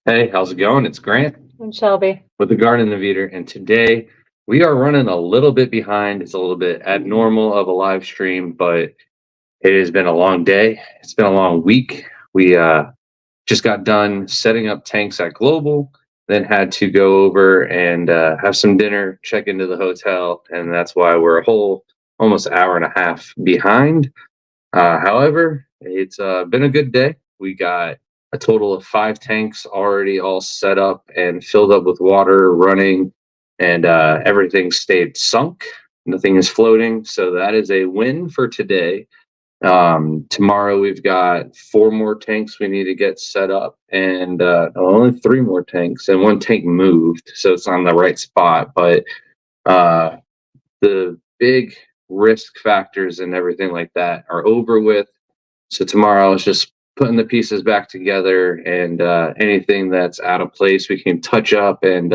Hey, how's it going? It's Grant And Shelby. with the Garden Navigator, and today we are running a little bit behind. It's a little bit abnormal of a live stream, but it has been a long day. It's been a long week. We just got done setting up tanks at Global, then had to go over and have some dinner, check into the hotel, and that's why we're a whole almost hour and a half behind. However, it's been a good day. We got a total of 5 tanks already all set up and filled up with water running, and everything stayed sunk. Nothing is floating. So that is a win for today. Tomorrow we've got 4 more tanks we need to get set up, and only 3 more tanks, and 1 tank moved, so it's on the right spot. But uh, the big risk factors and everything like that are over with. So tomorrow is just putting the pieces back together, and anything that's out of place we can touch up and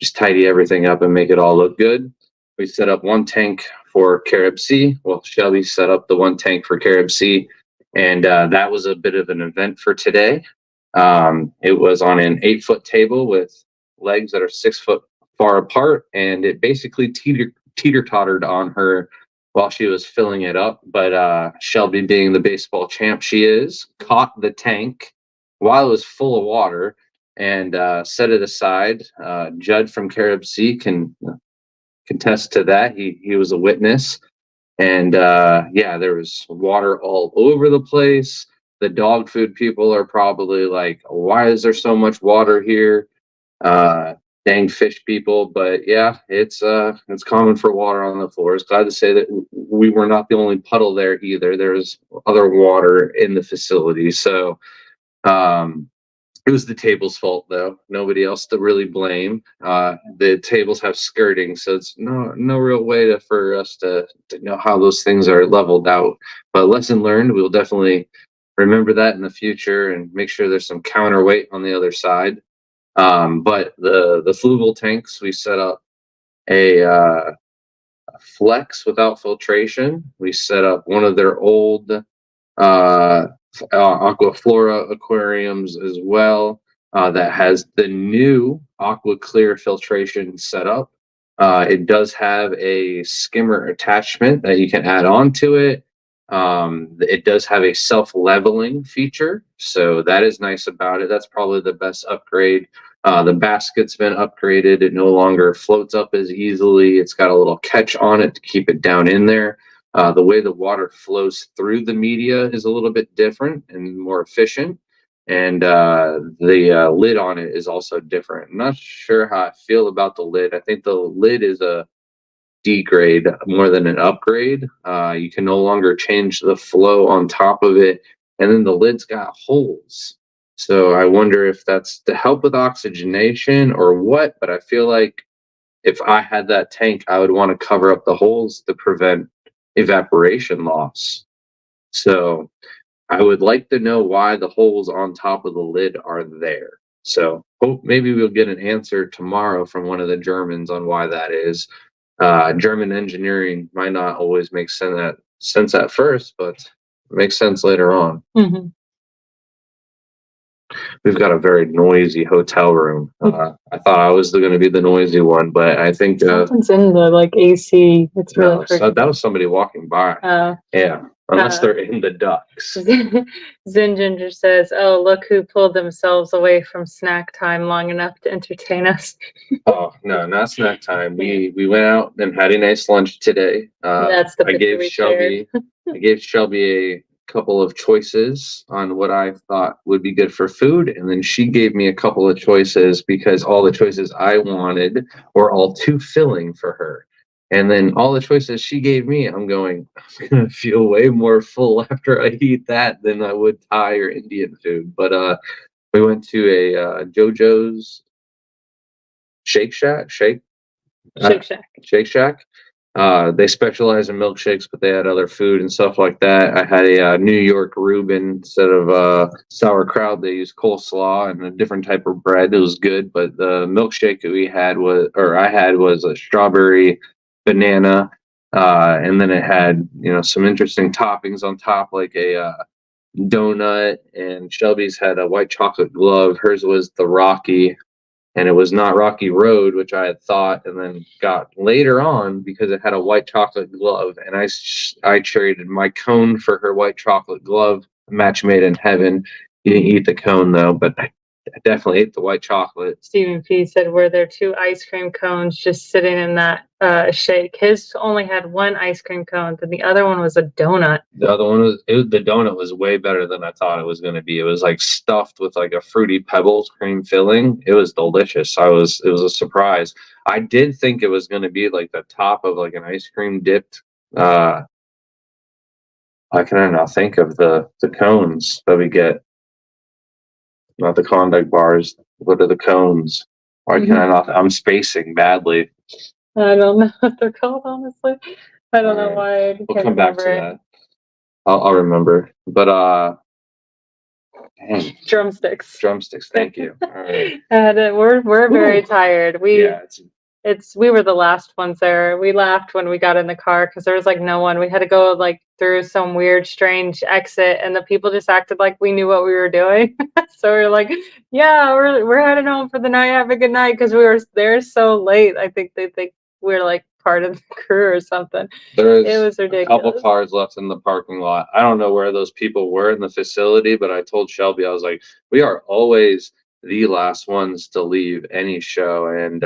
just tidy everything up and make it all look good. We set up 1 tank for Carib Sea. Well, Shelby set up the 1 tank for Carib Sea, and that was a bit of an event for today. It was on an 8-foot table with legs that are 6 foot far apart, and it basically teeter tottered on her while she was filling it up. But Shelby, being the baseball champ she is, caught the tank while it was full of water and set it aside. Judd from Carib Sea can contest to that. He was a witness, and yeah, there was water all over the place. The dog food people are probably like, "Why is there so much water here?" Uh, Dang fish people, but yeah, it's common for water on the floors. Glad to say that we were not the only puddle there either. There's other water in the facility, so um, it was the table's fault, though. Nobody else to really blame. The tables have skirting, so it's no real way for us to know how those things are leveled out. But lesson learned. We'll definitely remember that in the future and make sure there's some counterweight on the other side. But the fluval tanks, we set up a flex without filtration. We set up one of their old aquaflora aquariums as well, that has the new aqua clear filtration set up. It does have a skimmer attachment that you can add on to it. It does have a self-leveling feature, so that is nice about it. That's probably the best upgrade. The basket's been upgraded. It no longer floats up as easily. It's got a little catch on it to keep it down in there. The way the water flows through the media is a little bit different and more efficient. And the lid on it is also different. I'm not sure how I feel about the lid. I think the lid is a degrade more than an upgrade. You can no longer change the flow on top of it. And then the lid's got holes. So I wonder if that's to help with oxygenation or what, but I feel like if I had that tank, I would want to cover up the holes to prevent evaporation loss. So I would like to know why the holes on top of the lid are there. So hope maybe we'll get an answer tomorrow from one of the Germans on why that is. German engineering might not always make sense at first, but it makes sense later on. Mm-hmm. We've got a very noisy hotel room. I thought I was going to be the noisy one, but I think Something's in the AC. It's really no, so that was somebody walking by. Yeah, unless they're in the ducts. Zen Ginger says, "Oh, look who pulled themselves away from snack time long enough to entertain us." Oh no, not snack time. We went out and had a nice lunch today. That's the I picture gave Shelby I gave Shelby a couple of choices on what I thought would be good for food, and then she gave me a couple of choices because all the choices I wanted were all too filling for her. And then all the choices she gave me, I'm gonna feel way more full after I eat that than I would Thai or Indian food. But we went to a JoJo's Shake Shack, Shake Shack. They specialize in milkshakes, but they had other food and stuff like that. I had a New York Reuben instead of sauerkraut. They used coleslaw and a different type of bread. It was good, but the milkshake that I had was a strawberry, banana, and then it had some interesting toppings on top, like a donut, and Shelby's had a white chocolate glove. Hers was the Rocky, and it was not Rocky Road, which I had thought, and then got later on because it had a white chocolate glove, and I traded my cone for her white chocolate glove. Match made in heaven. You didn't eat the cone though, but I definitely ate the white chocolate. Stephen P said, were there 2 ice cream cones just sitting in that shake? His only had 1 ice cream cone, and the other one was a donut. The other one was the donut was way better than I thought it was going to be. It was like stuffed with like a fruity pebbles cream filling. It was delicious. It was a surprise. I did think it was going to be like the top of like an ice cream dipped. I can not think of the cones that we get. Not the Klondike bars. What are the cones? Why can I not? I'm spacing badly. I don't know what they're called, honestly. I don't know why I We'll can't come back to remember that. I'll remember. But dang. Drumsticks. Drumsticks. Thank you. All right. And we're very tired. Yeah, we were the last ones there. We laughed when we got in the car because there was like no one. We had to go like through some weird, strange exit, and the people just acted like we knew what we were doing. So we were like, "Yeah, we're heading home for the night. Have a good night," because we were there so late. I think they think we're like part of the crew or something. It was ridiculous. A couple cars left in the parking lot. I don't know where those people were in the facility, but I told Shelby, I was like, we are always the last ones to leave any show, and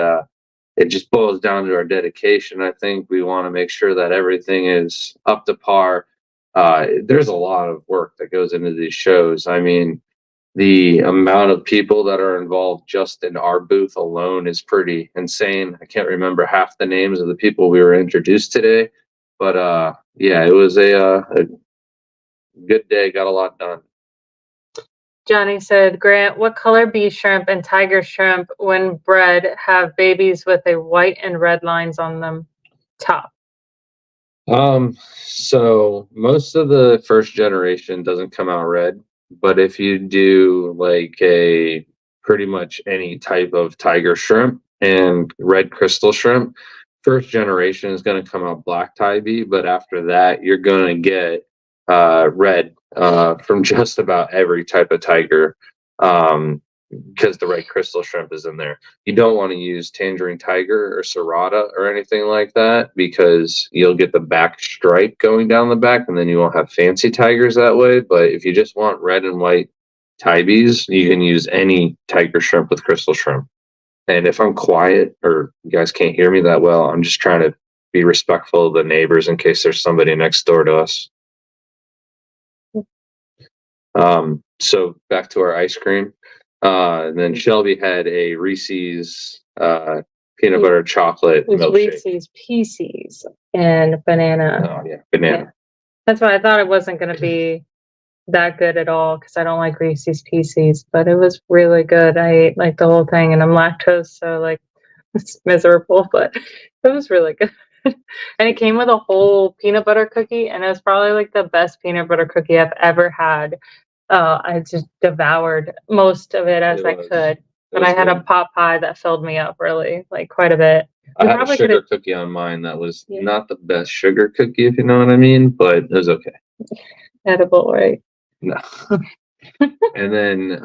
it just boils down to our dedication. I think we want to make sure that everything is up to par. There's a lot of work that goes into these shows. I mean, the amount of people that are involved just in our booth alone is pretty insane. I can't remember half the names of the people we were introduced today, but yeah, it was a good day. Got a lot done. Johnny said, Grant, what color bee shrimp and tiger shrimp, when bred, have babies with a white and red lines on them top? So most of the first generation doesn't come out red, but if you do like a pretty much any type of tiger shrimp and red crystal shrimp, first generation is going to come out black tabby, but after that you're going to get red from just about every type of tiger. Because the red crystal shrimp is in there. You don't want to use tangerine tiger or serrata or anything like that because you'll get the back stripe going down the back and then you won't have fancy tigers that way. But if you just want red and white tibies, you can use any tiger shrimp with crystal shrimp. And if I'm quiet or you guys can't hear me that well, I'm just trying to be respectful of the neighbors in case there's somebody next door to us. So back to our ice cream. And then Shelby had a Reese's peanut butter chocolate milkshake. Reese's Pieces and banana. Oh yeah, banana. Yeah. That's why I thought it wasn't going to be that good at all because I don't like Reese's Pieces, but it was really good. I ate like the whole thing, and I'm lactose, so like it's miserable, but it was really good. And it came with a whole peanut butter cookie, and it was probably like the best peanut butter cookie I've ever had. I just devoured most of it as I could, but I had a pot pie that filled me up really, like quite a bit. I had a sugar cookie on mine that was not the best sugar cookie, if you know what I mean, but it was okay. Edible, right? No. And then,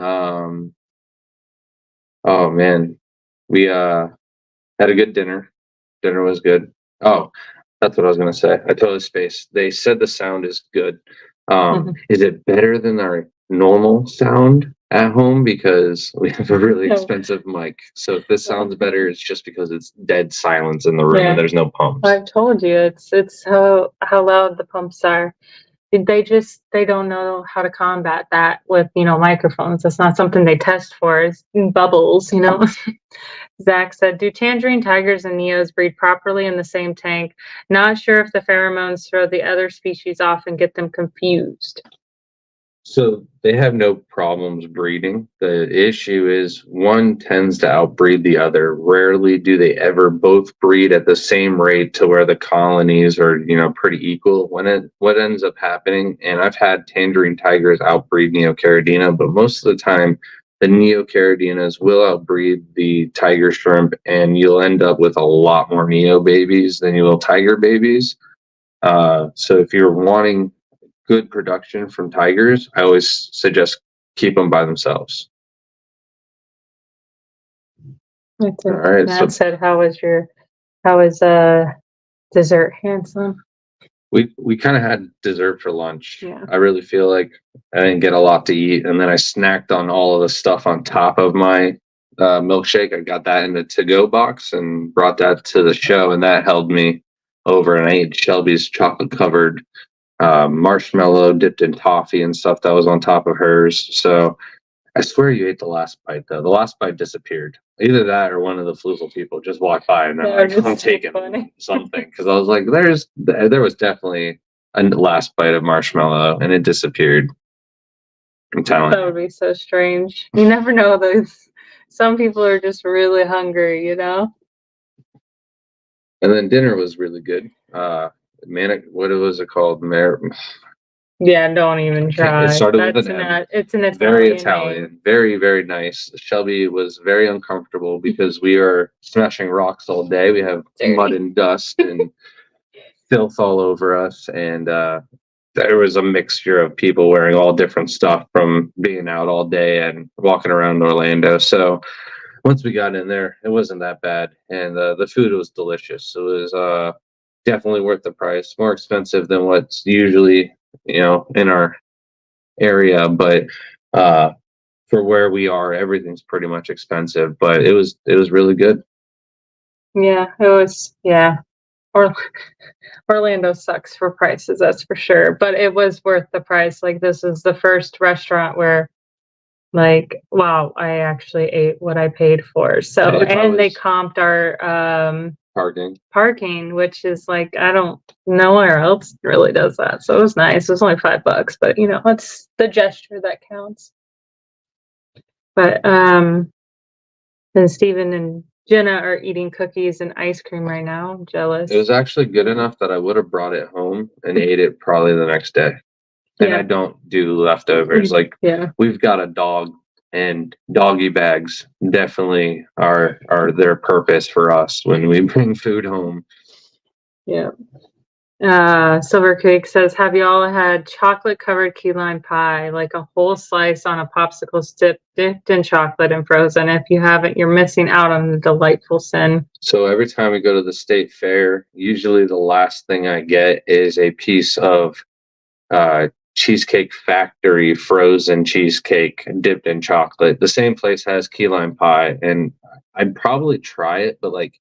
oh man, we had a good dinner. Dinner was good. Oh, that's what I was gonna say. I totally spaced. They said the sound is good. Is it better than our normal sound at home? Because we have a really expensive mic. So if this sounds better, it's just because it's dead silence in the room and there's no pumps. I've told you it's how loud the pumps are. They don't know how to combat that with microphones. That's not something they test for. It's bubbles, Zach said, do tangerine tigers and neos breed properly in the same tank? Not sure if the pheromones throw the other species off and get them confused. So they have no problems breeding. The issue is one tends to outbreed the other. Rarely do they ever both breed at the same rate to where the colonies are, pretty equal. What ends up happening, and I've had tangerine tigers outbreed Neocaridina, but most of the time the Neocaridinas will outbreed the tiger shrimp, and you'll end up with a lot more Neo babies than you will tiger babies. So if you're wanting good production from tigers, I always suggest keep them by themselves. All right, Matt said, how is dessert, handsome? We kind of had dessert for lunch. Yeah. I really feel like I didn't get a lot to eat, and then I snacked on all of the stuff on top of my milkshake. I got that in the to-go box and brought that to the show, and that held me over. And I ate Shelby's chocolate-covered marshmallow dipped in toffee and stuff that was on top of hers. So I swear you ate the last bite, though. The last bite disappeared. Either that or one of the Flugel people just walked by and they're like, I'm taking something. Because I was like, there was definitely a last bite of marshmallow and it disappeared. I'm telling you. That would be so strange. You never know those. Some people are just really hungry, you know? And then dinner was really good. What was it called? Yeah, don't even try. It started with an M. It's an Italian very Italian, name. very, very nice. Shelby was very uncomfortable because we are smashing rocks all day. We have mud and dust and filth all over us, and there was a mixture of people wearing all different stuff from being out all day and walking around Orlando. So once we got in there, it wasn't that bad, and the food was delicious. It was definitely worth the price. More expensive than what's usually in our area, but for where we are, everything's pretty much expensive, but it was really good. Yeah, it was. Yeah, Orlando sucks for prices, that's for sure, but it was worth the price. Like, this is the first restaurant where, like, wow, I actually ate what I paid for. So, and they comped our parking, which is like, I don't know where else really does that. So it was nice. It was only $5, but it's the gesture that counts. But and Steven and Jenna are eating cookies and ice cream right now. I'm jealous. It was actually good enough that I would have brought it home and ate it probably the next day. And I don't do leftovers. Like, we've got a dog, and doggy bags definitely are their purpose for us when we bring food home. Yeah. Silver Creek says, have you all had chocolate covered key lime pie, like a whole slice on a popsicle stick dipped in chocolate and frozen? If you haven't, you're missing out on the delightful sin. So every time we go to the state fair, usually the last thing I get is a piece of Cheesecake Factory frozen cheesecake dipped in chocolate. The same place has key lime pie, and I'd probably try it, but like,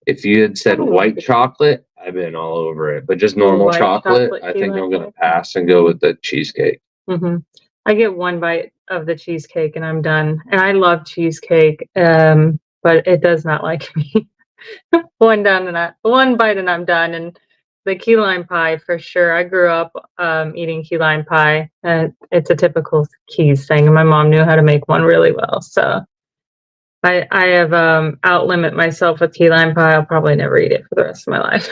if you had said white chocolate, I've been all over it. But just normal chocolate, I think I'm going to pass and go with the cheesecake. I get one bite of the cheesecake and I'm done. And I love cheesecake, but it does not like me. one bite and I'm done. And the key lime pie, for sure. I grew up eating key lime pie. It's a typical Keys thing, and my mom knew how to make one really well. So I have outlimit myself with key lime pie. I'll probably never eat it for the rest of my life.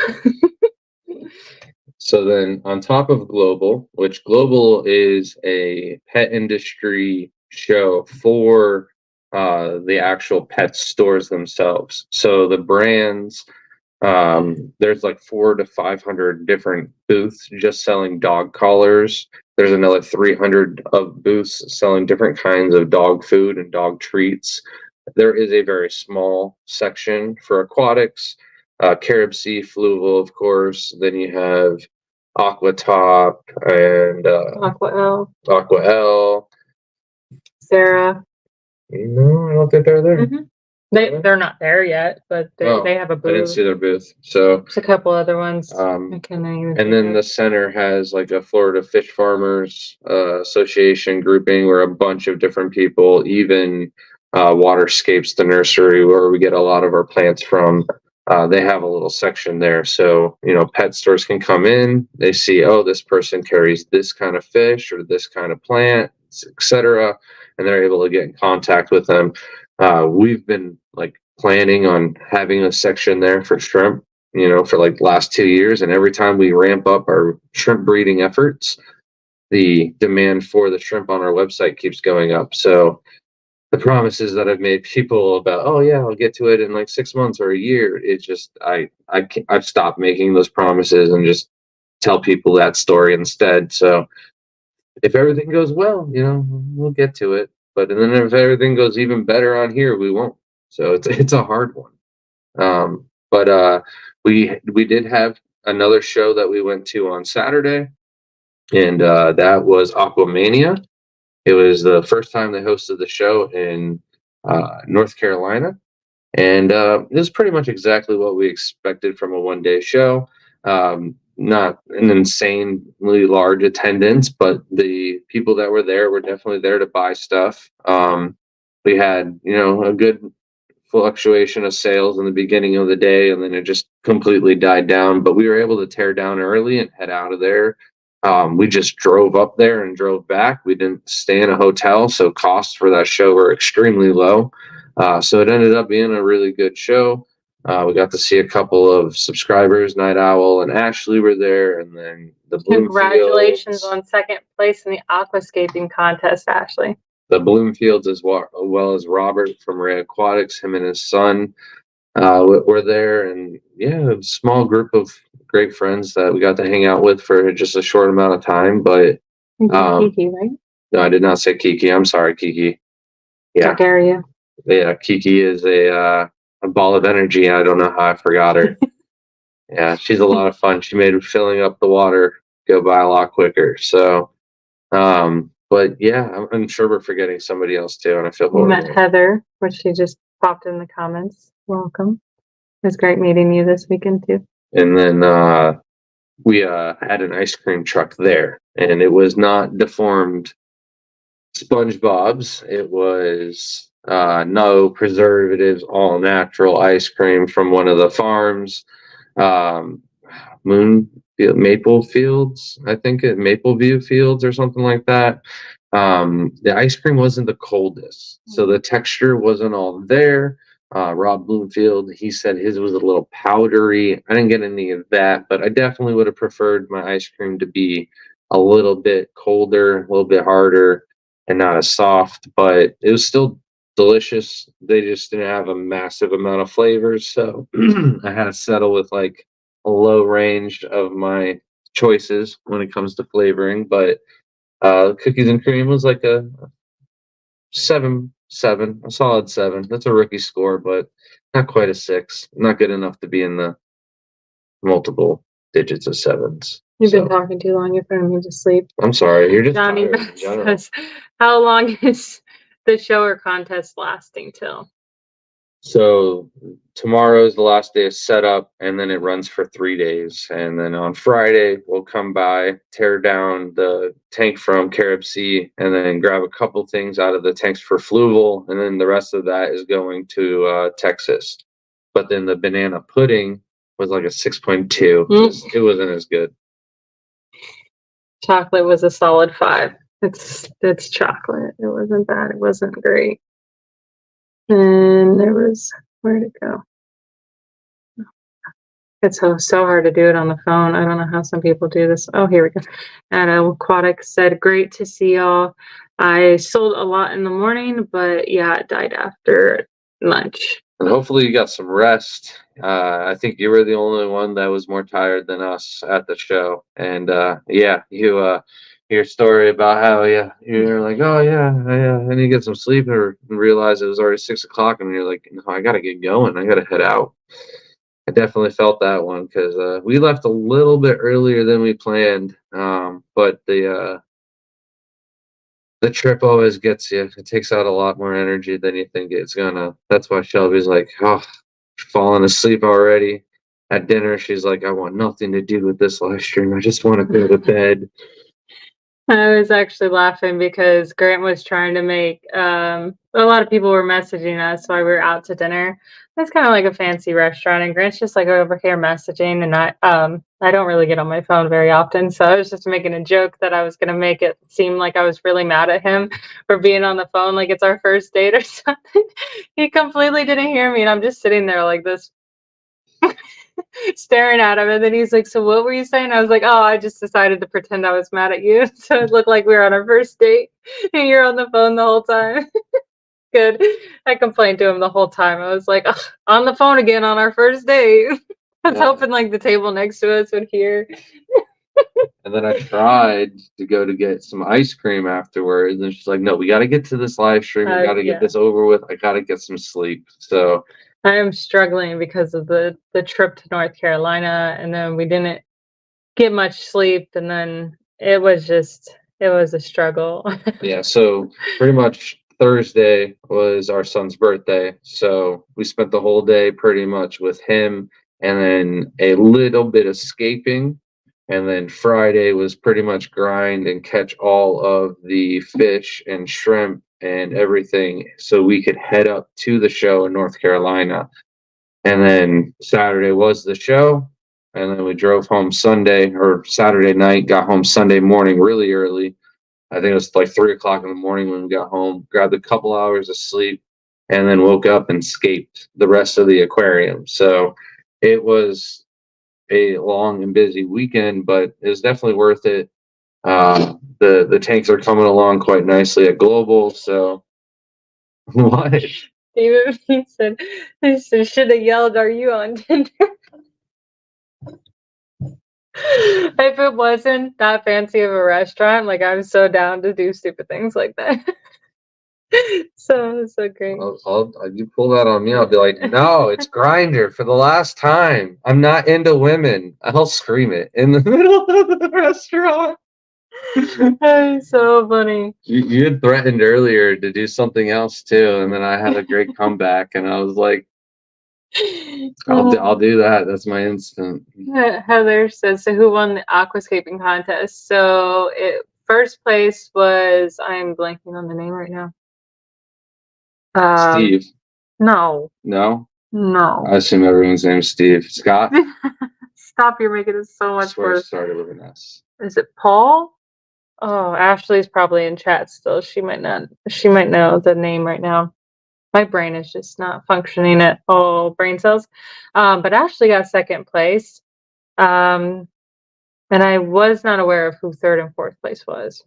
So then on top of Global, which Global is a pet industry show for the actual pet stores themselves. So the brands, there's like 400 to 500 different booths just selling dog collars. There's another 300 of booths selling different kinds of dog food and dog treats. There is a very small section for aquatics, Carib Sea, Fluval, of course. Then you have Aqua Top and Aqua L. Sarah. No, I don't think they're there. They're not there yet, but they have a booth. I didn't see their booth. So there's a couple other ones. And then the center has like a Florida Fish Farmers Association grouping where a bunch of different people, even Waterscapes, the nursery where we get a lot of our plants from, they have a little section there. So, pet stores can come in, they see, oh, this person carries this kind of fish or this kind of plant, etc., and they're able to get in contact with them. We've been like planning on having a section there for shrimp, for like last 2 years. And every time we ramp up our shrimp breeding efforts, the demand for the shrimp on our website keeps going up. So the promises that I've made people about, oh yeah, I'll get to it in like 6 months or a year, it's just I've stopped making those promises and just tell people that story instead. So if everything goes well, we'll get to it. But then if everything goes even better on here, we won't. So it's a hard one. But we did have another show that we went to on Saturday, and that was Aquamania. It was the first time they hosted the show in North Carolina, and it was pretty much exactly what we expected from a one-day show. Not an insanely large attendance, but the people that were there were definitely there to buy stuff. We had, a good fluctuation of sales in the beginning of the day, and then it just completely died down. But we were able to tear down early and head out of there. We just drove up there and drove back. We didn't stay in a hotel, so costs for that show were extremely low. So it ended up being a really good show. We got to see a couple of subscribers. Night Owl and Ashley were there, and then the Congratulations on second place in the aquascaping contest, Ashley. The Bloomfields, as well as Robert from Ray Aquatics, him and his son were there, and a small group of great friends that we got to hang out with for just a short amount of time. But Kiki, right? No, I did not say Kiki. I'm sorry, Kiki. How dare you? Yeah, Kiki is a ball of energy. I don't know how I forgot her. Yeah, she's a lot of fun. She made filling up the water go by a lot quicker. So, but yeah, I'm sure we're forgetting somebody else too, and I feel horrible. We met Heather, which she just popped in the comments. Welcome. It was great meeting you this weekend too. And then we had an ice cream truck there, and it was not deformed SpongeBob's. It was no preservatives, all natural ice cream from one of the farms. Maple Fields, I think it Mapleview Fields or something like that. The ice cream wasn't the coldest, so the texture wasn't all there. Rob Bloomfield, he said his was a little powdery. I didn't get any of that, but I definitely would have preferred my ice cream to be a little bit colder, a little bit harder, and not as soft, but it was still delicious. They just didn't have a massive amount of flavors, so I had to settle with like a low range of my choices when it comes to flavoring. But cookies and cream was like a 7, a solid 7. That's a rookie score, but not quite a 6. Not good enough to be in the multiple digits of 7s. You've been talking too long. You're putting me to sleep. I'm sorry. You're just Johnny says, how long is the show or contest lasting till? So tomorrow is the last day of setup, and then it runs for 3 days. And then on Friday, we'll come by, tear down the tank from Carib Sea, and then grab a couple things out of the tanks for Fluval. And then the rest of that is going to Texas. But then the banana pudding was like a 6.2. It wasn't as good. Chocolate was a solid 5. It's chocolate. It wasn't bad. It wasn't great. And there was, where'd it go? It's so hard to do it on the phone. I don't know how some people do this. Oh, here we go. And Aquatic said, great to see y'all. I sold a lot in the morning, but yeah, it died after lunch. And hopefully you got some rest. I think you were the only one that was more tired than us at the show. And your story about how you're like, oh yeah, and you get some sleep and realize it was already 6 o'clock, and you're like, no, I gotta get going. I gotta head out. I definitely felt that one because we left a little bit earlier than we planned. But the trip always gets you. It takes out a lot more energy than you think it's gonna. That's why Shelby's like, oh, falling asleep already. At dinner, she's like, I want nothing to do with this live stream. I just want to go to bed. I was actually laughing because Grant was trying to make a lot of people were messaging us while we were out to dinner. It's kind of like a fancy restaurant, and Grant's just like over here messaging, and I don't really get on my phone very often, so I was just making a joke that I was gonna make it seem like I was really mad at him for being on the phone, like it's our first date or something. He completely didn't hear me, and I'm just sitting there like this. Staring at him, and then he's like, so what were you saying? I was like, oh, I just decided to pretend I was mad at you so it looked like we were on our first date and you're on the phone the whole time. Good. I complained to him the whole time. I was like, on the phone again on our first date. I was hoping like the table next to us would hear. And then I tried to go to get some ice cream afterwards, and she's like, "No, we got to get to this live stream. We got to get this over with. I got to get some sleep." So I am struggling because of the trip to North Carolina, and then we didn't get much sleep, and then it was a struggle. yeah, so pretty much Thursday was our son's birthday, so we spent the whole day pretty much with him, and then a little bit of escaping. And then Friday was pretty much grind and catch all of the fish and shrimp and everything so we could head up to the show in North Carolina. And then Saturday was the show. And then we drove home Sunday or Saturday night, got home Sunday morning really early. I think it was like 3 o'clock in the morning when we got home, grabbed a couple hours of sleep, and then woke up and escaped the rest of the aquarium. So it was a long and busy weekend, but it was definitely worth it. The tanks are coming along quite nicely at Global. So what? David he said, should have yelled, "Are you on Tinder?" If it wasn't that fancy of a restaurant, like I'm so down to do stupid things like that. So great. You pull that on me, I'll be like, no, it's Grinder for the last time. I'm not into women. I'll scream it in the middle of the restaurant. That's so funny. You had threatened earlier to do something else too, and then I had a great comeback, and I was like, I'll do that. That's my instant. Heather says, so who won the aquascaping contest? So first place was, I'm blanking on the name right now. Steve. No. No? No. I assume everyone's name is Steve. Scott? Stop, you're making it so much worse. It started with an S. Is it Paul? Oh, Ashley's probably in chat still. She might know the name right now. My brain is just not functioning at all, brain cells. But Ashley got second place. And I was not aware of who third and fourth place was.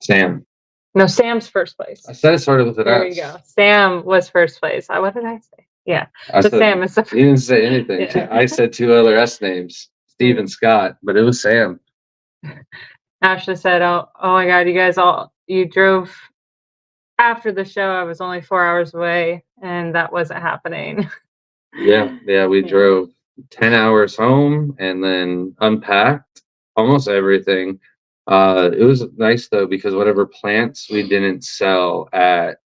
Sam. No, Sam's first place. I said it started with an S. There you go. Sam was first place. What did I say? Yeah. Sam is the first. You didn't say anything. Yeah. I said two other S names, Steve and Scott, but it was Sam. Ashley said, oh my God, you drove after the show. I was only 4 hours away, and that wasn't happening. Yeah, we drove 10 hours home and then unpacked almost everything. It was nice though, because whatever plants we didn't sell at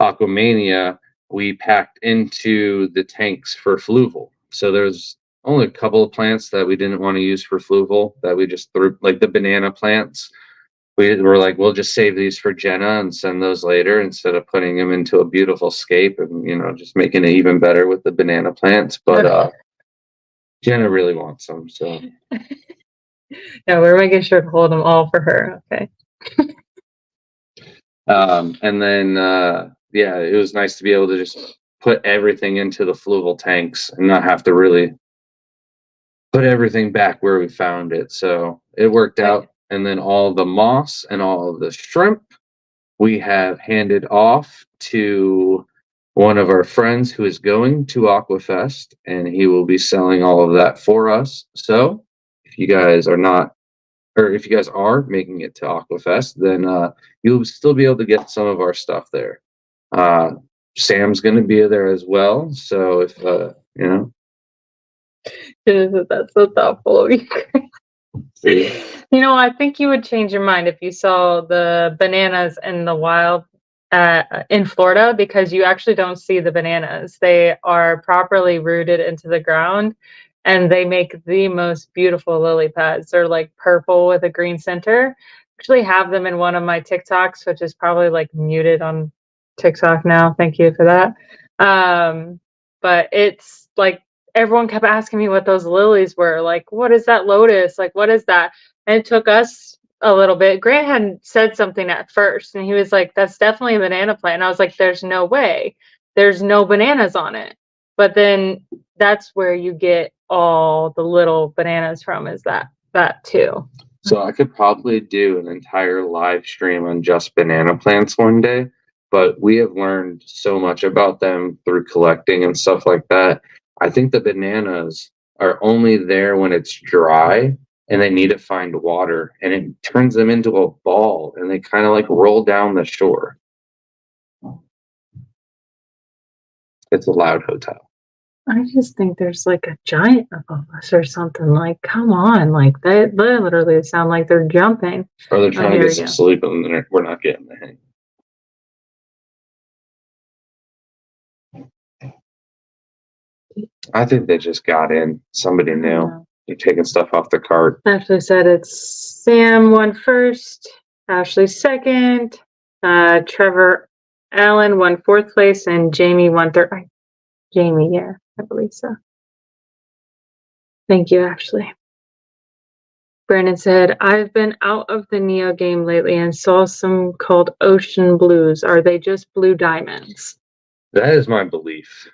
Aquamania, we packed into the tanks for fluval. So there's only a couple of plants that we didn't want to use for fluval that we just threw, like the banana plants. We were like, we'll just save these for Jenna and send those later instead of putting them into a beautiful scape and, just making it even better with the banana plants. But Jenna really wants them, so. Yeah, we're making sure to hold them all for her. Okay. And then, it was nice to be able to just put everything into the fluval tanks and not have to really put everything back where we found it. So it worked out. And then all the moss and all of the shrimp we have handed off to one of our friends who is going to Aquafest, and he will be selling all of that for us. So if you guys are making it to Aquafest, then you'll still be able to get some of our stuff there. Sam's going to be there as well. So if, That's so thoughtful of you. I think you would change your mind if you saw the bananas in the wild in Florida, because you actually don't see the bananas. They are properly rooted into the ground, and they make the most beautiful lily pads. They're like purple with a green center. Actually have them in one of my TikToks, which is probably like muted on TikTok now. Thank you for that. But it's like, everyone kept asking me what those lilies were. Like, what is that lotus? Like, what is that? And it took us a little bit. Grant had said something at first, and he was like, that's definitely a banana plant. And I was like, there's no way. There's no bananas on it. But then that's where you get all the little bananas from, is that too. So I could probably do an entire live stream on just banana plants one day, but we have learned so much about them through collecting and stuff like that. I think the bananas are only there when it's dry and they need to find water, and it turns them into a ball and they kind of like roll down the shore. It's a loud hotel. I just think there's like a giant above us or something. Like, come on, like they literally sound like they're jumping. Or they're trying to here get we some go. sleep and we're not getting the hang. I think they just got in. Somebody knew. They're taking stuff off the cart. Ashley said it's Sam won first, Ashley second, Trevor Allen won fourth place, and Jamie won third. Jamie, yeah, I believe so. Thank you, Ashley. Brandon said, I've been out of the Neo game lately and saw some called Ocean Blues. Are they just blue diamonds? That is my belief.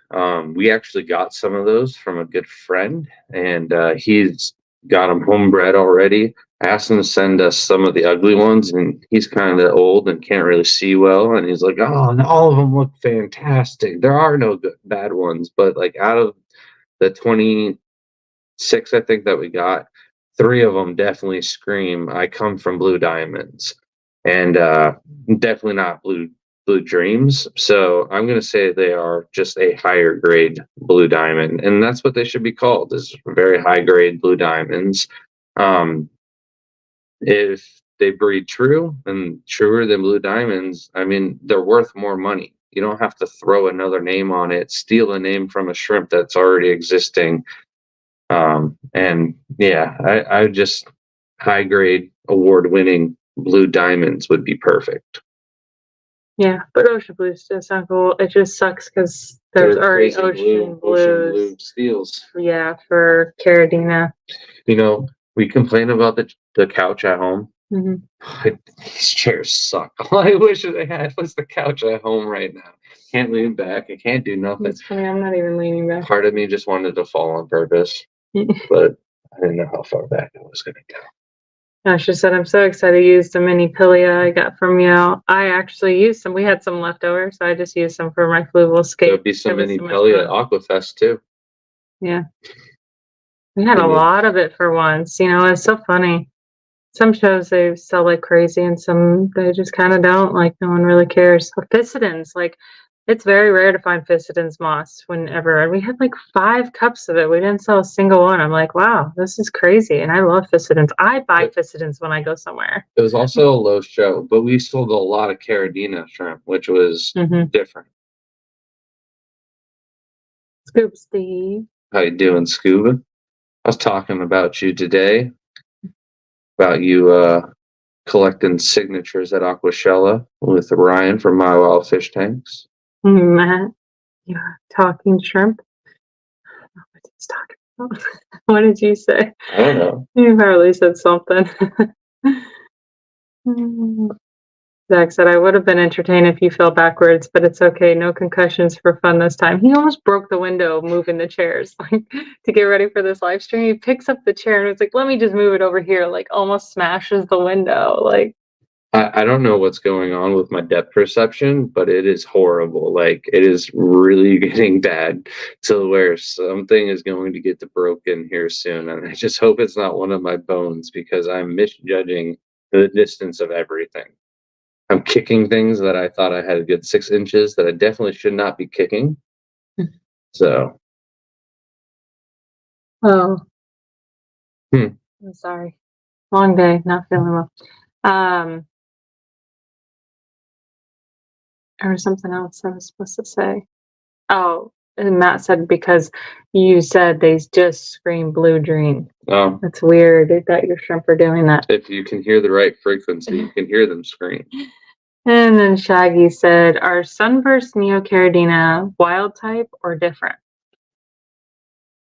We actually got some of those from a good friend, and he's got them homebred already. I asked him to send us some of the ugly ones, and he's kind of old and can't really see well. And he's like, "Oh, and all of them look fantastic. There are no good, bad ones, but like out of the 26, I think that we got, 3 of them definitely scream, I come from blue diamonds, and definitely not blue dreams. So I'm going to say they are just a higher grade blue diamond, and that's what they should be called, is very high grade blue diamonds. If they breed true and truer than blue diamonds, I mean, they're worth more money. You don't have to throw another name on it, steal a name from a shrimp that's already existing. And yeah, I just high grade award winning blue diamonds would be perfect. Yeah, but ocean blues does sound cool. It just sucks because there's already ocean blue steels. Yeah, for Caradina. You know, we complain about the couch at home. Mm-hmm. These chairs suck. All I wish they had was the couch at home right now. Can't lean back. I can't do nothing. It's funny. I'm not even leaning back. Part of me just wanted to fall on purpose, but I didn't know how far back I was going to go. Ashley said, I'm so excited to use the mini pilia I got from you. I actually used some. We had some left over, so I just used some for my fluval skate. There'll be some mini pilia at Aquafest too. Yeah. We had a lot of it for once. You know, it's so funny. Some shows they sell like crazy and some they just kind of don't. Like, no one really cares. Ficedins, like, it's very rare to find Ficedins moss whenever. And we had like 5 cups of it. We didn't sell a single one. I'm like, wow, this is crazy. And I love Ficedins. I buy Ficedins when I go somewhere. It was also a low show, but we sold a lot of Caradina shrimp, which was different. Scoop Steve. How you doing, Scuba? I was talking about you today, about you collecting signatures at Aquashella with Ryan from My Wild Fish Tanks. Matt, you're talking shrimp? What he's talking about? What did you say? I don't know. You probably said something. Zach said, I would have been entertained if you fell backwards, but it's okay. No concussions for fun this time. He almost broke the window moving the chairs, like, to get ready for this live stream. He picks up the chair and it's like, let me just move it over here, like almost smashes the window. Like, I don't know what's going on with my depth perception, but it is horrible. Like, it is really getting bad to where something is going to get broken here soon. And I just hope it's not one of my bones, because I'm misjudging the distance of everything. I'm kicking things that I thought I had a good 6 inches that I definitely should not be kicking. So. Oh. I'm sorry. Long day, not feeling well. There was something else I was supposed to say. Oh, and Matt said, because you said they just scream blue dream. Oh. That's weird that your shrimp are doing that. If you can hear the right frequency, you can hear them scream. And then Shaggy said, are Sunburst Neocaridina wild type or different?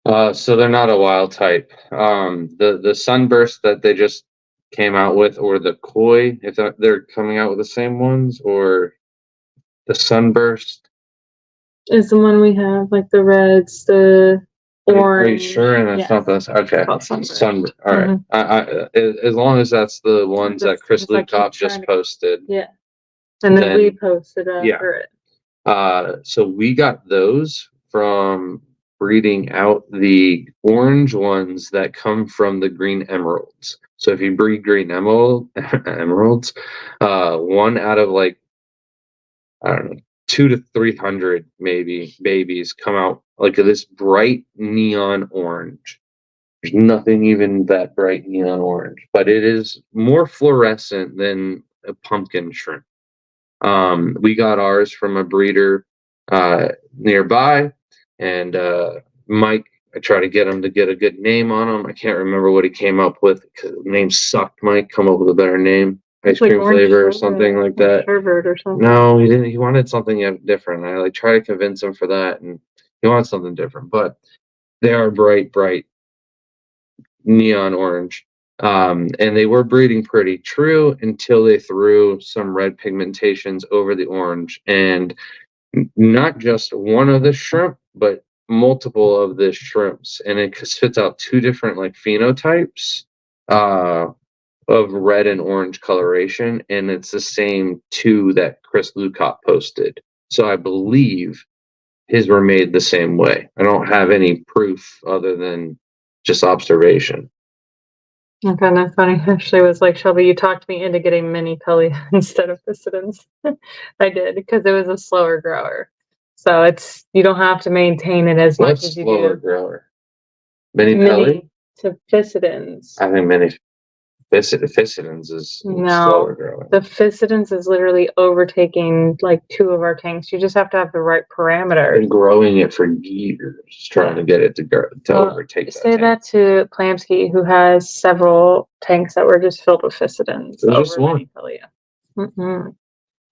So they're not a wild type. The Sunburst that they just came out with, or the Koi, if they're coming out with the same ones, or the Sunburst is the one we have, like the reds, the orange. Are you sure? And it's not this? Okay. Sunburst. All right. As long as that's the ones that Chris Lukop just posted. Yeah. And then we posted yeah. for it. So we got those from breeding out the orange ones that come from the green emeralds. So if you breed green emeralds, one out of like, I don't know, 200 to 300 maybe babies come out like this bright neon orange. There's nothing even that bright neon orange, but it is more fluorescent than a pumpkin shrimp. We got ours from a breeder nearby, and Mike, I tried to get him to get a good name on him. I can't remember what he came up with. The name sucked. Mike, come up with a better name. Ice cream flavor or something like that. Sherbet or something. No, he didn't. He wanted something different. I like tried to convince him for that, and he wanted something different. But they are bright neon orange. And they were breeding pretty true until they threw some red pigmentations over the orange. And not just one of the shrimp, but multiple of the shrimps. And it spits out two different like phenotypes of red and orange coloration. And it's the same two that Chris Lucott posted. So I believe his were made the same way. I don't have any proof other than just observation. Okay, that's funny. Actually, it was like, Shelby, you talked me into getting mini Pelia instead of Fissidens. I did, because it was a slower grower. So you don't have to maintain it as much as you do. What's slower grower? Mini Pelia? To Fissidens. I think mini Fissidens is slower growing. The Fissidens is literally overtaking like 2 of our tanks. You just have to have the right parameters. Been growing it for years, trying to get it to overtake that. Say that to Plamsky, who has several tanks that were just filled with Fissidens. There's just one.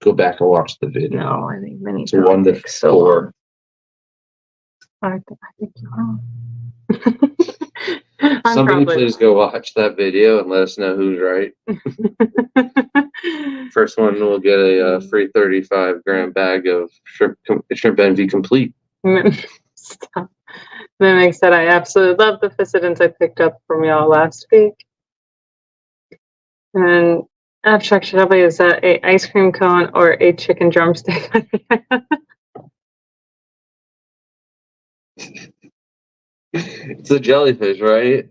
Go back and watch the video. No, I think mini. It's 1 to 4. I think you're wrong. Somebody please go watch that video and let us know who's right. First one will get a free 35-gram bag of shrimp envy complete. Stop. Mimic said, I absolutely love the Fissidens I picked up from y'all last week. And abstract Shelby, is that a ice cream cone or a chicken drumstick? It's a jellyfish, right?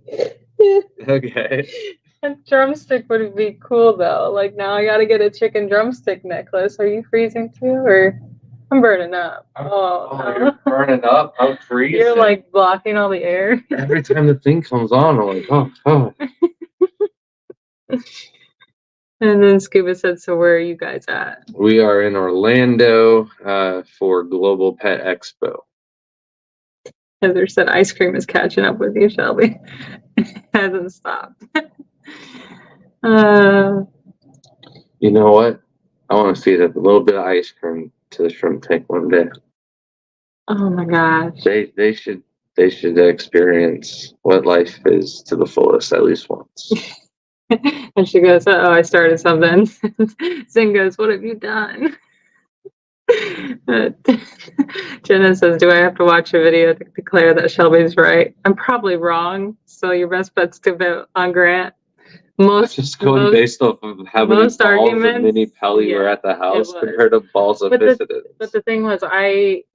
Okay. A drumstick would be cool though. Like now I gotta get a chicken drumstick necklace. Are you freezing too, or I'm burning up? You're burning up. I'm freezing. You're like blocking all the air. Every time the thing comes on, I'm like, oh. And then Scuba said, so where are you guys at? We are in Orlando for Global Pet Expo. Heather said, ice cream is catching up with you, Shelby. It hasn't stopped. You know what? I want to feed a little bit of ice cream to the shrimp tank one day. Oh my gosh. They should experience what life is to the fullest at least once. And she goes, oh, I started something. Zing goes, what have you done? Jenna says, do I have to watch a video to declare that Shelby's right? I'm probably wrong, so your best bet's to vote on Grant. Just going based off of how many balls of mini Pelly were at the house compared to balls of Fissidens. But the thing was,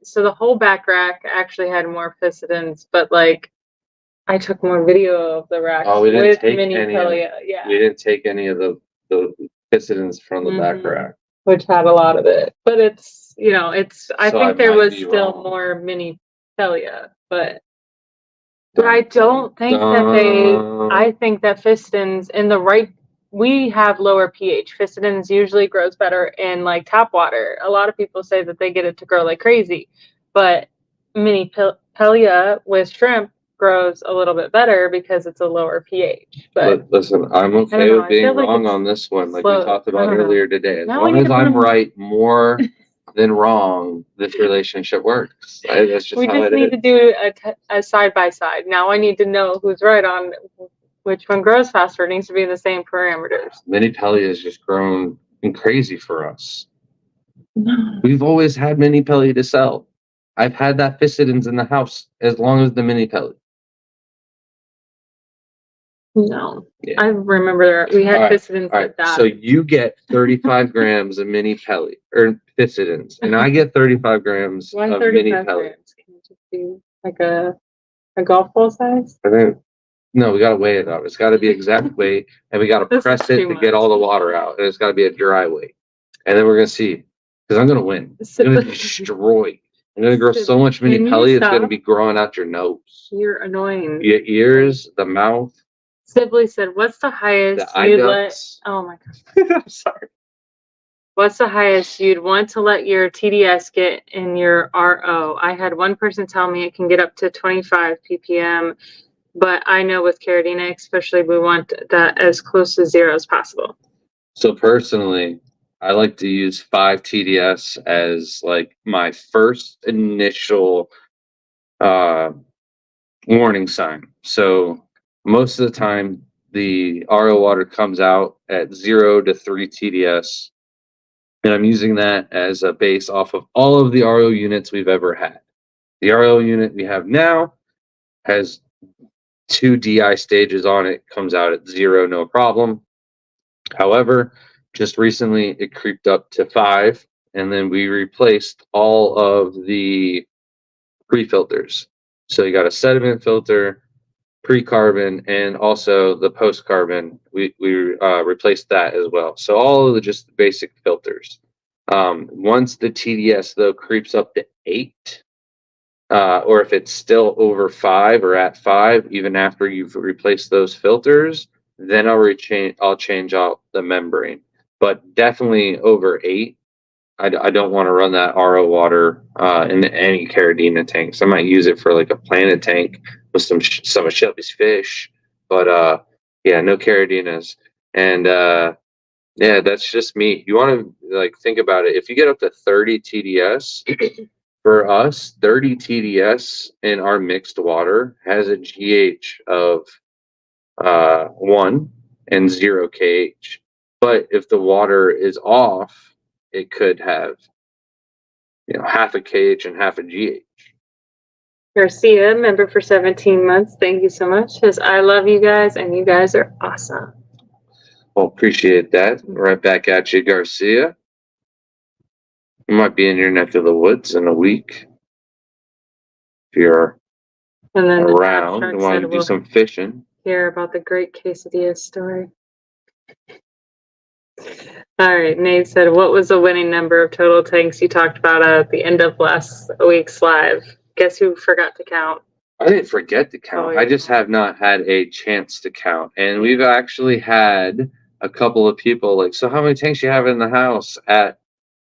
so the whole back rack actually had more Fissidens, but like I took more video of the racks with mini Pelly. Yeah, we didn't take any of the Fissidens from the back rack, which had a lot of it. But it's, I think there was still more mini Pelia, but I don't think I think that Fissidens we have lower pH. Fissidens usually grows better in like tap water. A lot of people say that they get it to grow like crazy, but mini Pelia with shrimp grows a little bit better because it's a lower pH. But listen, I'm okay with being wrong on this one, like we talked about earlier today. As long as I'm right more than wrong, this relationship works. That's just we just need to do a side by side. Now I need to know who's right on which one grows faster. It needs to be the same parameters. Mini Pelia has just grown crazy for us. We've always had mini Pelia to sell. I've had that Fissidens in the house as long as the mini Pelia. No, yeah. I remember we had Fissidens like that. So you get 35 grams of mini Pelia or Fissidens, and I get 35 grams of mini Pelia. Can it just be like a A golf ball size? I think no, we gotta weigh it up. It's gotta be exact weight, and we gotta This is press it too to get much. all the water out, and it's gotta be a dry weight. And then we're gonna see, because I'm gonna win. I'm gonna destroy. I'm gonna grow so much mini Can you pelly, it's gonna stop? be growing out your nose, You're annoying. your ears, the mouth, Sibley said, "What's the highest the eye you'd let?" ducts. Oh my god. I'm sorry. What's the highest you'd want to let your TDS get in your RO? I had one person tell me it can get up to 25 ppm, but I know with Caradina, especially, we want that as close to 0 as possible. So personally, I like to use 5 TDS as like my first initial warning sign. So most of the time, the RO water comes out at 0 to 3 TDS, and I'm using that as a base off of all of the RO units we've ever had. The RO unit we have now has 2 DI stages on it, comes out at 0, no problem. However, just recently it creeped up to 5, and then we replaced all of the pre-filters. So you got a sediment filter, pre-carbon, and also the post-carbon. We replaced that as well. So all of the just basic filters. Once the TDS though creeps up to 8, or if it's still over 5 or at 5, even after you've replaced those filters, then I'll change out the membrane. But definitely over 8, I don't want to run that RO water in any Caradina tanks. I might use it for like a planted tank with some of Shelby's fish, but yeah, no Caradinas. And yeah, that's just me. You want to like think about it. If you get up to 30 TDS, for us, 30 TDS in our mixed water has a GH of 1 and 0 KH. But if the water is off, it could have, half a KH and half a GH. Garcia, member for 17 months. Thank you so much. Says, I love you guys, and you guys are awesome. Well, appreciate that. Right back at you, Garcia. You might be in your neck of the woods in a week. If you're And then around and want to do some fishing. Hear about the great quesadilla story. All right, Nate said, what was the winning number of total tanks you talked about at the end of last week's live? Guess who forgot to count? I didn't forget to count. Oh, yeah. I just have not had a chance to count. And we've actually had a couple of people like, so how many tanks you have in the house at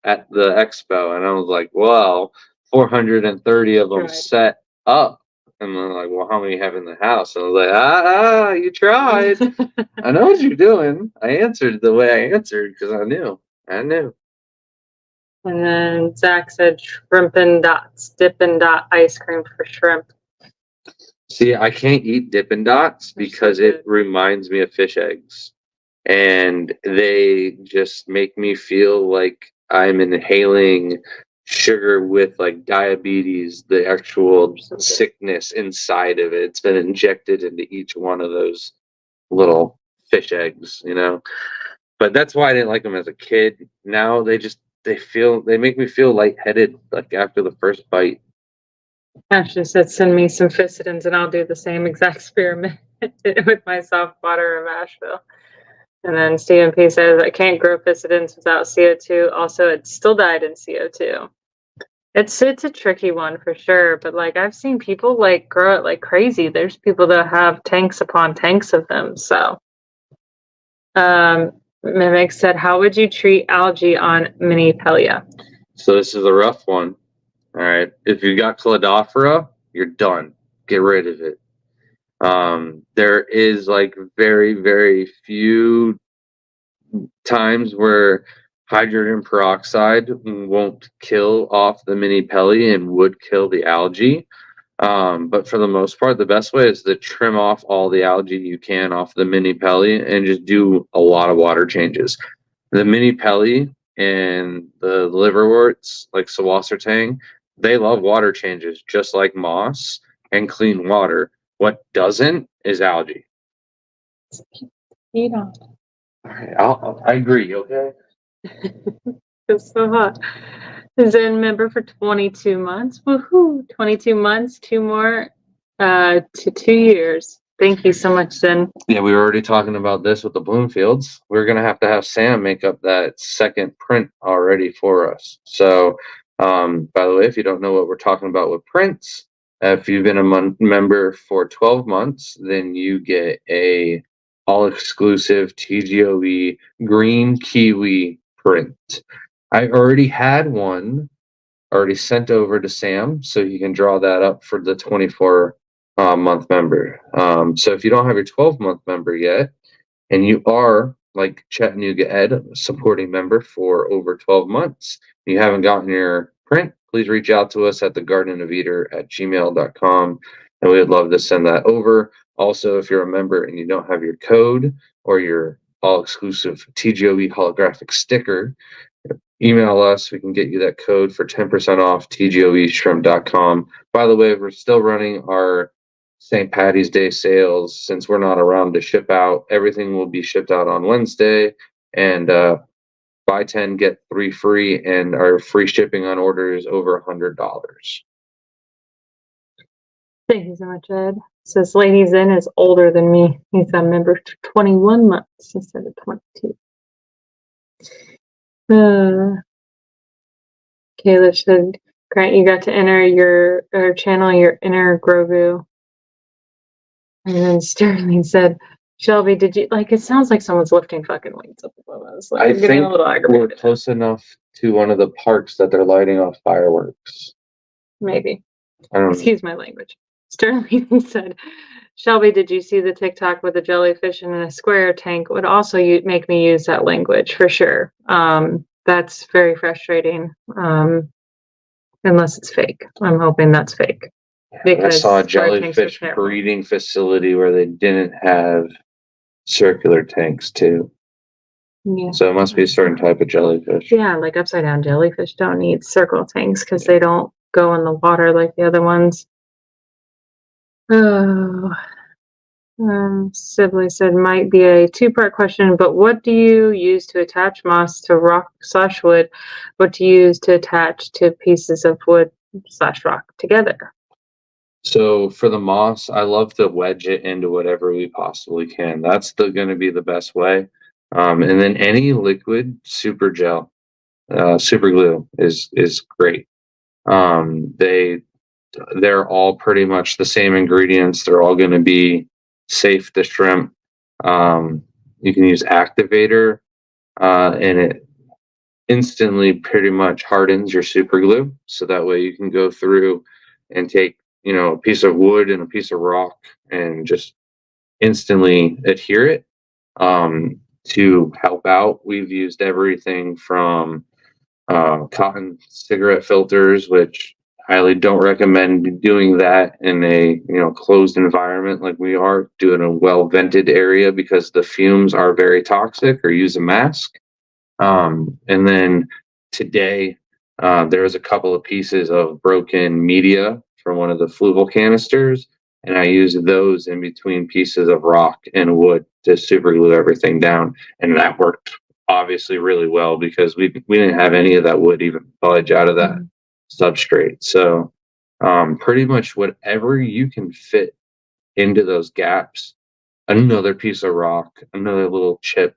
the expo? And I was like, well, 430 of them set up. And they're like, well, how many you have in the house? And I was like, you tried. I know what you're doing. I answered the way I answered because I knew. And then Zach said shrimpin' dots, dippin' dot ice cream for shrimp. See, I can't eat Dippin' Dots because it reminds me of fish eggs. And they just make me feel like I'm inhaling sugar with like diabetes, the actual sickness inside of it. It's been injected into each one of those little fish eggs, But that's why I didn't like them as a kid. Now they make me feel lightheaded like after the first bite. Ashley said, send me some Ficodins and I'll do the same exact experiment with my soft water in Asheville. And then Stephen P says, I can't grow Ficodins without CO2. Also, it still died in CO2. It's a tricky one for sure, but like I've seen people like grow it like crazy. There's people that have tanks upon tanks of them. So Mimic said, how would you treat algae on mini Pelia? So this is a rough one. All right. If you got Cladophora, you're done. Get rid of it. There is like very, very few times where hydrogen peroxide won't kill off the mini pelly and would kill the algae. But for the most part, the best way is to trim off all the algae you can off the mini pelly and just do a lot of water changes. The mini pelly and the liverworts, like Sawassertang, they love water changes, just like moss and clean water. What doesn't is algae. You don't. All right, I agree. Okay. It's so hot. Zen member for 22 months. Woohoo! 22 months. 2 more. To 2 years. Thank you so much, Zen. Yeah, we were already talking about this with the Bloomfields. We're gonna have to have Sam make up that second print already for us. So, by the way, if you don't know what we're talking about with prints, if you've been a member for 12 months, then you get a all-exclusive TGOE green kiwi print. I already had one already sent over to Sam, so you can draw that up for the 24 month member. So if you don't have your 12-month member yet, and you are like Chattanooga Ed, a supporting member for over 12 months, and you haven't gotten your print, please reach out to us at thegardenofeater@gmail.com, and we would love to send that over. Also, if you're a member and you don't have your code or your all exclusive TGOE holographic sticker, email us. We can get you that code for 10% off tgoeshrimp.com. By the way, we're still running our St. Patty's Day sales. Since we're not around to ship out, everything will be shipped out on Wednesday. And buy 10, get 3 free, and our free shipping on orders over $100. Thank you so much, Ed. Says Lady Zen is older than me. He's a member for 21 months instead of 22. Kayla said, Grant, you got to enter your channel your inner Grogu. And then Sterling said, Shelby, did you like it sounds like someone's lifting fucking weights up above us. Like, I I'm getting a think little we're aggravated. close enough to one of the parks that they're lighting off fireworks. Maybe. I don't know. Excuse my language. Sterling said, Shelby, did you see the TikTok with a jellyfish in a square tank? Would also make me use that language for sure. That's very frustrating. Unless it's fake. I'm hoping that's fake. I saw a square tanks are jellyfish terrible. breeding facility where they didn't have circular tanks too. Yeah. So it must be a certain type of jellyfish. Yeah, like upside down jellyfish don't need circle tanks because they don't go in the water like the other ones. Oh, Sibley said might be a two-part question, but what do you use to attach moss to rock/wood? What do you use to attach to pieces of wood/rock together? So for the moss, I love to wedge it into whatever we possibly can. That's going to be the best way. And then any liquid super gel, super glue is great. They're all pretty much the same ingredients. They're all going to be safe to shrimp. You can use activator, and it instantly pretty much hardens your super glue. So that way you can go through and take, a piece of wood and a piece of rock and just instantly adhere it. To help out, we've used everything from cotton cigarette filters, which highly don't recommend doing that in a closed environment like we are. Do it in a well vented area because the fumes are very toxic, or use a mask. And then today, there was a couple of pieces of broken media from one of the fluval canisters, and I used those in between pieces of rock and wood to super glue everything down, and that worked obviously really well because we didn't have any of that wood even budge out of that substrate. So pretty much whatever you can fit into those gaps, another piece of rock, another little chip,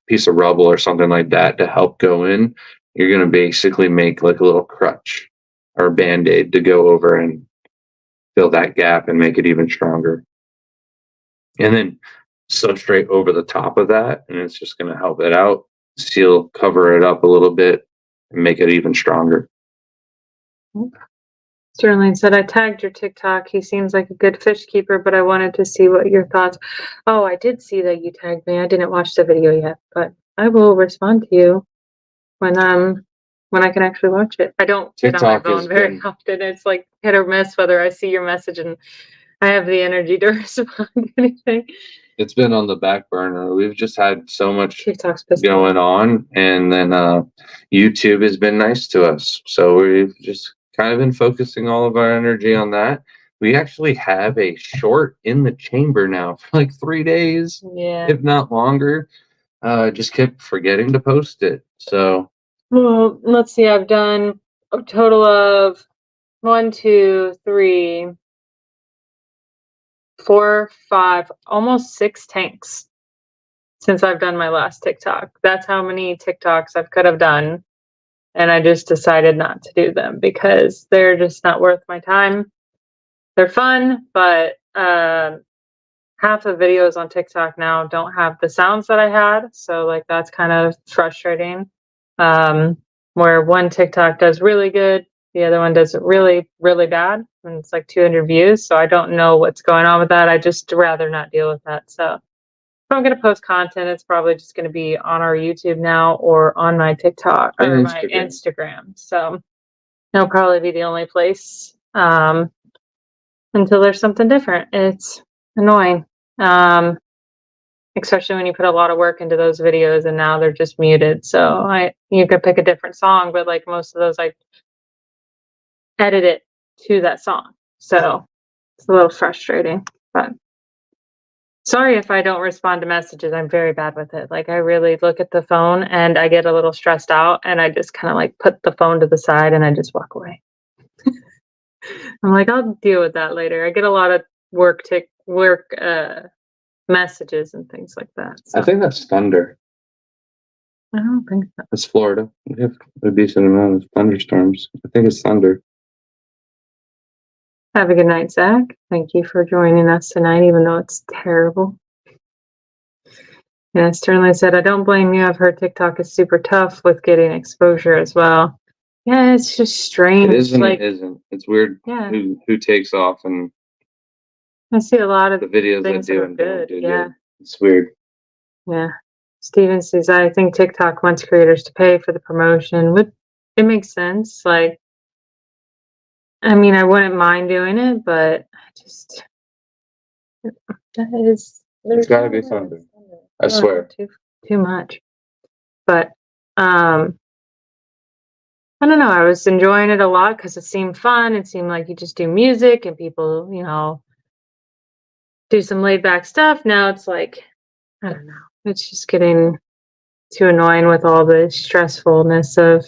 piece of rubble or something like that to help go in, you're going to basically make like a little crutch or band-aid to go over and fill that gap and make it even stronger. And then substrate over the top of that, and it's just going to help it out, seal, cover it up a little bit, and make it even stronger. Sterling said, I tagged your TikTok. He seems like a good fish keeper, but I wanted to see what your thoughts. Oh, I did see that you tagged me. I didn't watch the video yet, but I will respond to you when I can actually watch it. I don't get on my phone very often. It's like hit or miss whether I see your message and I have the energy to respond to anything. It's been on the back burner. We've just had so much going on, and then YouTube has been nice to us. So we've just kind of been focusing all of our energy on that. We actually have a short in the chamber now for like 3 days, if not longer. Just kept forgetting to post it. So, well, let's see. I've done a total of 1, 2, 3, 4, 5, almost 6 tanks since I've done my last TikTok. That's how many TikToks I could have done, and I just decided not to do them because they're just not worth my time. They're fun, but half the videos on TikTok now don't have the sounds that I had, so like that's kind of frustrating. Where one TikTok does really good, the other one does really, really bad, and it's like 200 views. So I don't know what's going on with that. I just rather not deal with that. So if I'm going to post content, it's probably just going to be on our YouTube now or on my TikTok or And my Instagram. So it'll probably be the only place until there's something different. It's annoying. Especially when you put a lot of work into those videos and now they're just muted. So you could pick a different song, but like most of those I edit it to that song. So it's a little frustrating, but sorry if I don't respond to messages. I'm very bad with it. Like I really look at the phone and I get a little stressed out and I just kind of like put the phone to the side and I just walk away. I'm like, I'll deal with that later. I get a lot of work messages and things like that. So. I think that's thunder. I don't think so. It's Florida. We have a decent amount of thunderstorms. I think it's thunder. Have a good night, Zach. Thank you for joining us tonight, even though it's terrible. Yeah, Sterling said, I don't blame you. I've heard TikTok is super tough with getting exposure as well. Yeah, it's just strange. It isn't. Like, it isn't. It's weird. Yeah. Who takes off and I see a lot of the videos things that do that are and don't good. do. Yeah. Good. It's weird. Yeah. Steven says, I think TikTok wants creators to pay for the promotion. It makes sense. Like, I mean, I wouldn't mind doing it, but It's got to be thunder. I swear. Too much. But I don't know. I was enjoying it a lot because it seemed fun. It seemed like you just do music and people, do some laid back stuff. Now it's like, I don't know. It's just getting too annoying with all the stressfulness of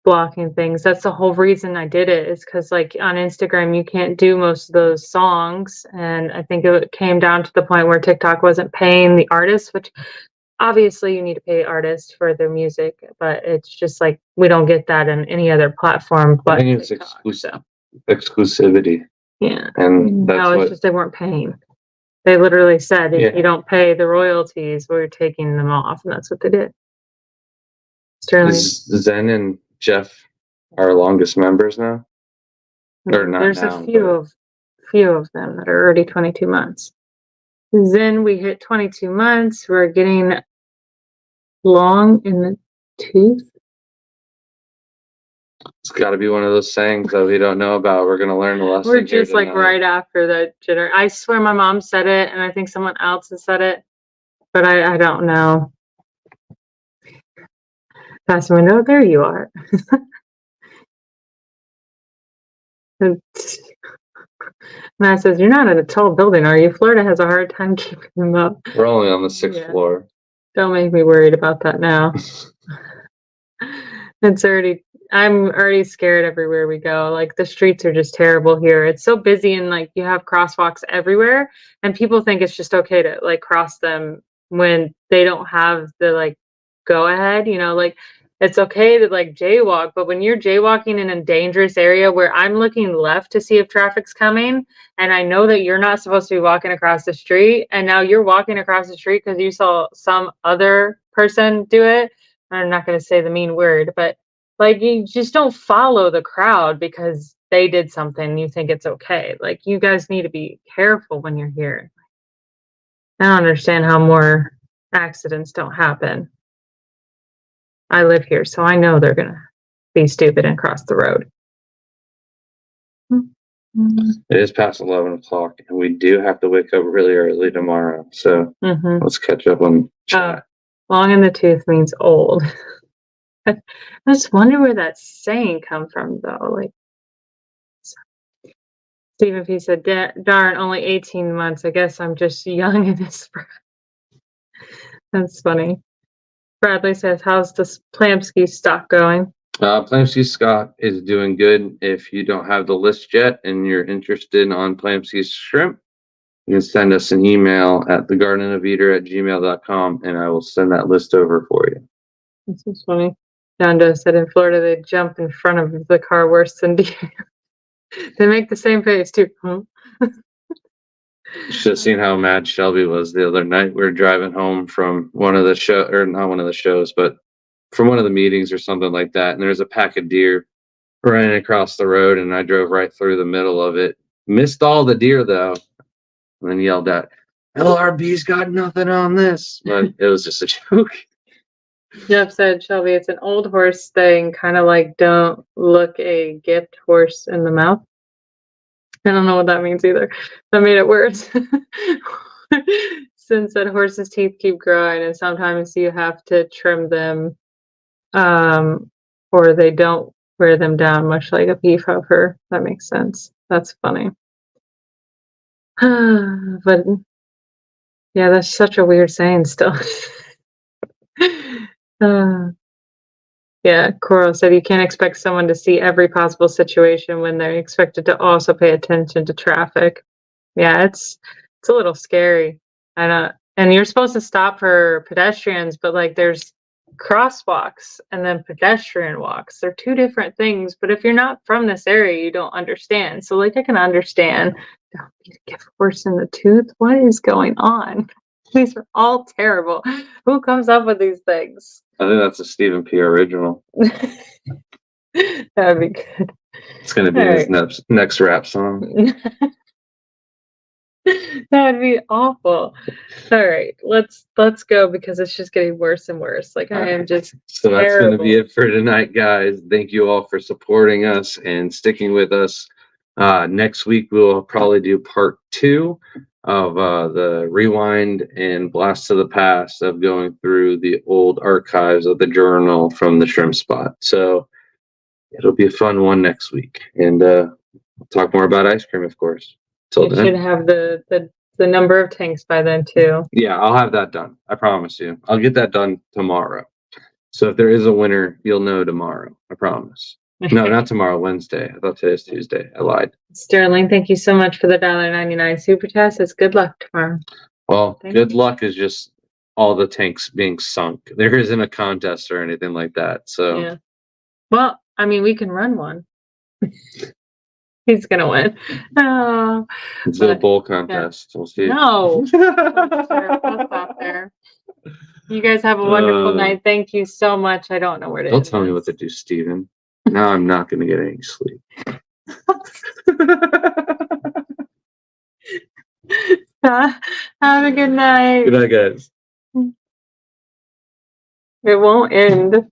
blocking things. That's the whole reason I did it, is because like on Instagram you can't do most of those songs, and I think it came down to the point where TikTok wasn't paying the artists, which obviously you need to pay artists for their music, but it's just like we don't get that in any other platform but I think it's TikTok, exclusivity. Yeah, and that's it's just they weren't paying. They literally said, if you don't pay the royalties, we're taking them off, and that's what they did. Sterling. Zen and Jeff our longest members now? Or not There's now, a few of them that are already 22 months. Zen, we hit 22 months. We're getting long in the tooth. It's got to be one of those sayings that we don't know about. We're going to learn a lesson. We're just like right after the I swear my mom said it, and I think someone else has said it, but I don't know. Pass the window. There you are. Matt says, you're not in a tall building, are you? Florida has a hard time keeping them up. We're only on the 6th floor. Don't make me worried about that now. I'm already scared everywhere we go. Like the streets are just terrible here. It's so busy, and like you have crosswalks everywhere, and people think it's just okay to like cross them when they don't have the like go ahead, like it's okay to like jaywalk, but when you're jaywalking in a dangerous area where I'm looking left to see if traffic's coming, and I know that you're not supposed to be walking across the street, and now you're walking across the street because you saw some other person do it. I'm not going to say the mean word, but like you just don't follow the crowd because they did something, you think it's okay. Like you guys need to be careful when you're here. I don't understand how more accidents don't happen. I live here, so I know they're going to be stupid and cross the road. It is past 11 o'clock, and we do have to wake up really early tomorrow. So let's catch up on chat. Long in the tooth means old. I just wonder where that saying come from, though. Like, Stephen P said, darn, only 18 months. I guess I'm just young in this. That's funny. Bradley says, how's this Plamsky stock going? Plamsky stock is doing good. If you don't have the list yet and you're interested on Plamsky's shrimp, you can send us an email at thegardenofeater@gmail.com, and I will send that list over for you. This is funny. Nando said in Florida they jump in front of the car worse than deer. They make the same face too. Huh? You should have seen how mad Shelby was the other night. We were driving home from one of the show, or not one of the shows, but from one of the meetings or something like that. And there's a pack of deer running across the road, and I drove right through the middle of it. Missed all the deer though, and then yelled out, "LRB's got nothing on this," but it was just a joke. Jeff said, Shelby, it's an old horse thing, kind of like don't look a gift horse in the mouth. I don't know what that means either. That made it worse. Since that horse's teeth keep growing and sometimes you have to trim them, or they don't wear them down, much like a beef heifer. That makes sense. That's funny. But yeah, that's such a weird saying still. Yeah, Coral said you can't expect someone to see every possible situation when they're expected to also pay attention to traffic. Yeah, it's a little scary. And you're supposed to stop for pedestrians, but like there's crosswalks and then pedestrian walks. They're two different things, but if you're not from this area, you don't understand. So like I can understand, don't be a gift horse in the tooth. What is going on? These are all terrible. Who comes up with these things? I think that's a Stephen P. original. That would be good. It's going to be his next rap song. That would be awful. All right, let's go because it's just getting worse and worse. Like I am just so that's terrible. Going to be it for tonight, guys. Thank you all for supporting us and sticking with us. Next week we'll probably do part 2 of the rewind and blast to the past of going through the old archives of the journal from the Shrimp Spot. So it'll be a fun one next week, and we'll talk more about ice cream, of course. You should have the number of tanks by then too. Yeah, I'll have that done. I promise you. I'll get that done tomorrow. So if there is a winner, you'll know tomorrow. I promise. No, not tomorrow, Wednesday. I thought today's Tuesday. I lied. Sterling, thank you so much for the $1.99 super chat. It's good luck tomorrow. Well, good luck is just all the tanks being sunk. There isn't a contest or anything like that. So yeah. Well, I mean, we can run one. He's gonna win. Oh, it's a bowl contest. Yeah. We'll see. No. Out there. You guys have a wonderful night. Thank you so much. I don't know where to Don't tell me what to do, Steven. Now I'm not going to get any sleep. Have a good night. Good night, guys. It won't end.